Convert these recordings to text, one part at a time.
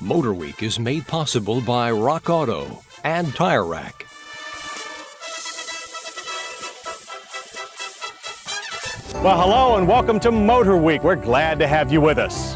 MotorWeek is made possible by Rock Auto and Tire Rack. Well, hello and welcome to MotorWeek. We're glad to have you with us.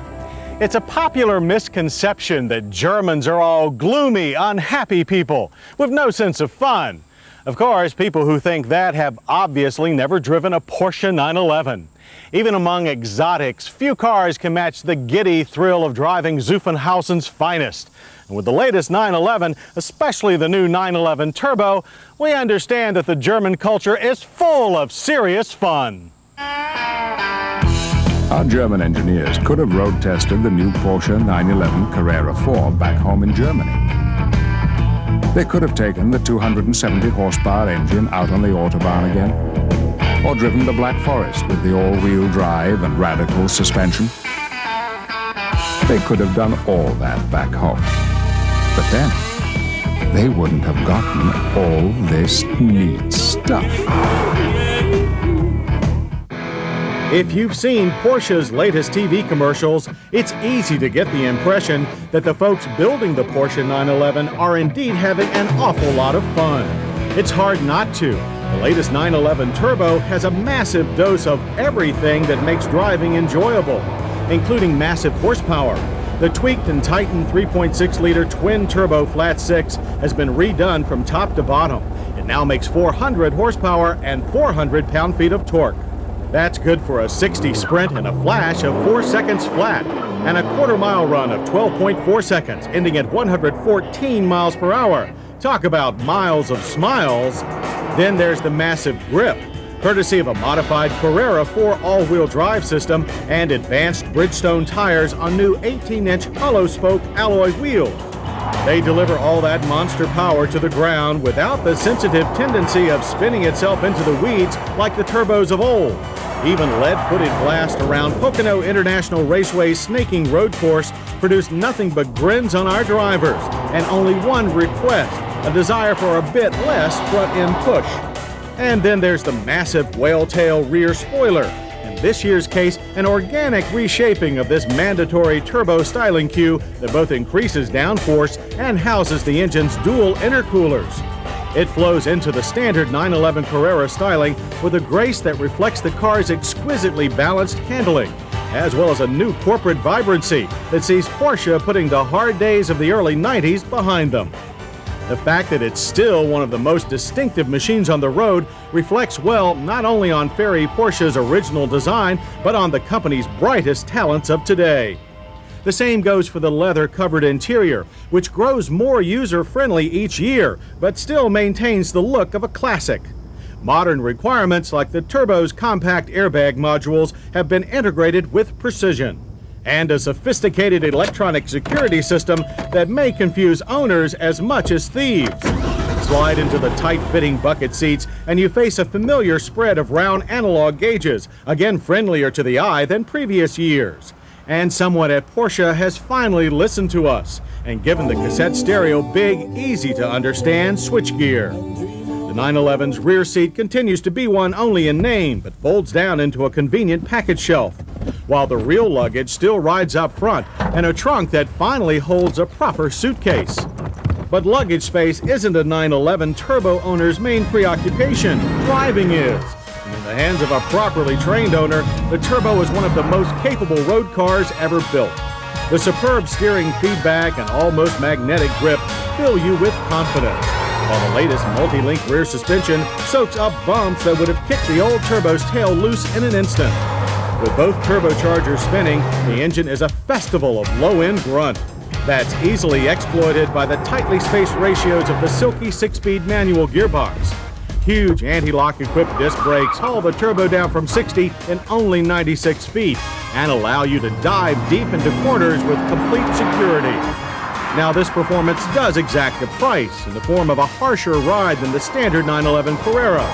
It's a popular misconception that Germans are all gloomy, unhappy people with no sense of fun. Of course, people who think that have obviously never driven a Porsche 911. Even among exotics, few cars can match the giddy thrill of driving Zuffenhausen's finest. And with the latest 911, especially the new 911 Turbo, we understand that the German culture is full of serious fun. Our German engineers could have road tested the new Porsche 911 Carrera 4 back home in Germany. They could have taken the 270 horsepower engine out on the Autobahn again, or driven the Black Forest with the all-wheel drive and radical suspension. They could have done all that back home. But then, they wouldn't have gotten all this neat stuff. If you've seen Porsche's latest TV commercials, it's easy to get the impression that the folks building the Porsche 911 are indeed having an awful lot of fun. It's hard not to. The latest 911 Turbo has a massive dose of everything that makes driving enjoyable, including massive horsepower. The tweaked and tightened 3.6-liter twin-turbo flat-six has been redone from top to bottom. It now makes 400 horsepower and 400 pound-feet of torque. That's good for a 60 sprint and a flash of 4 seconds flat, and a quarter-mile run of 12.4 seconds, ending at 114 miles per hour. Talk about miles of smiles. Then there's the massive grip, courtesy of a modified Carrera 4 all-wheel drive system and advanced Bridgestone tires on new 18-inch hollow-spoke alloy wheels. They deliver all that monster power to the ground without the sensitive tendency of spinning itself into the weeds like the turbos of old. Even lead-footed blast around Pocono International Raceway's snaking road course produced nothing but grins on our drivers, and only one request, a desire for a bit less front-end push. And then there's the massive whale-tail rear spoiler. In this year's case, an organic reshaping of this mandatory turbo styling cue that both increases downforce and houses the engine's dual intercoolers. It flows into the standard 911 Carrera styling with a grace that reflects the car's exquisitely balanced handling, as well as a new corporate vibrancy that sees Porsche putting the hard days of the early 90s behind them. The fact that it's still one of the most distinctive machines on the road reflects well not only on Ferry Porsche's original design, but on the company's brightest talents of today. The same goes for the leather-covered interior, which grows more user-friendly each year, but still maintains the look of a classic. Modern requirements like the turbo's compact airbag modules have been integrated with precision, and a sophisticated electronic security system that may confuse owners as much as thieves. Slide into the tight-fitting bucket seats and you face a familiar spread of round analog gauges, again friendlier to the eye than previous years. And someone at Porsche has finally listened to us and given the cassette stereo big, easy-to-understand switchgear. The 911's rear seat continues to be one only in name, but folds down into a convenient package shelf, while the real luggage still rides up front and a trunk that finally holds a proper suitcase. But luggage space isn't a 911 Turbo owner's main preoccupation. Driving is. And in the hands of a properly trained owner, the Turbo is one of the most capable road cars ever built. The superb steering feedback and almost magnetic grip fill you with confidence, while the latest multi-link rear suspension soaks up bumps that would have kicked the old Turbo's tail loose in an instant. With both turbochargers spinning, the engine is a festival of low-end grunt that's easily exploited by the tightly spaced ratios of the silky 6-speed manual gearbox. Huge anti-lock equipped disc brakes haul the Turbo down from 60 in only 96 feet and allow you to dive deep into corners with complete security. Now, this performance does exact a price in the form of a harsher ride than the standard 911 Carrera.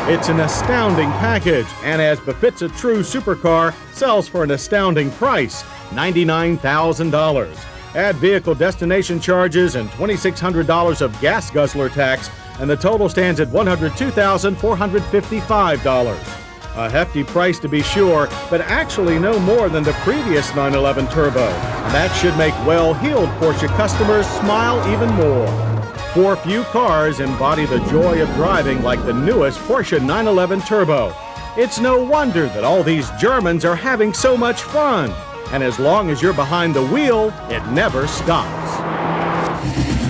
It's an astounding package, and as befits a true supercar, sells for an astounding price, $99,000. Add vehicle destination charges and $2,600 of gas guzzler tax, and the total stands at $102,455. A hefty price to be sure, but actually no more than the previous 911 Turbo. And that should make well-heeled Porsche customers smile even more. For few cars embody the joy of driving like the newest Porsche 911 Turbo. It's no wonder that all these Germans are having so much fun. And as long as you're behind the wheel, it never stops.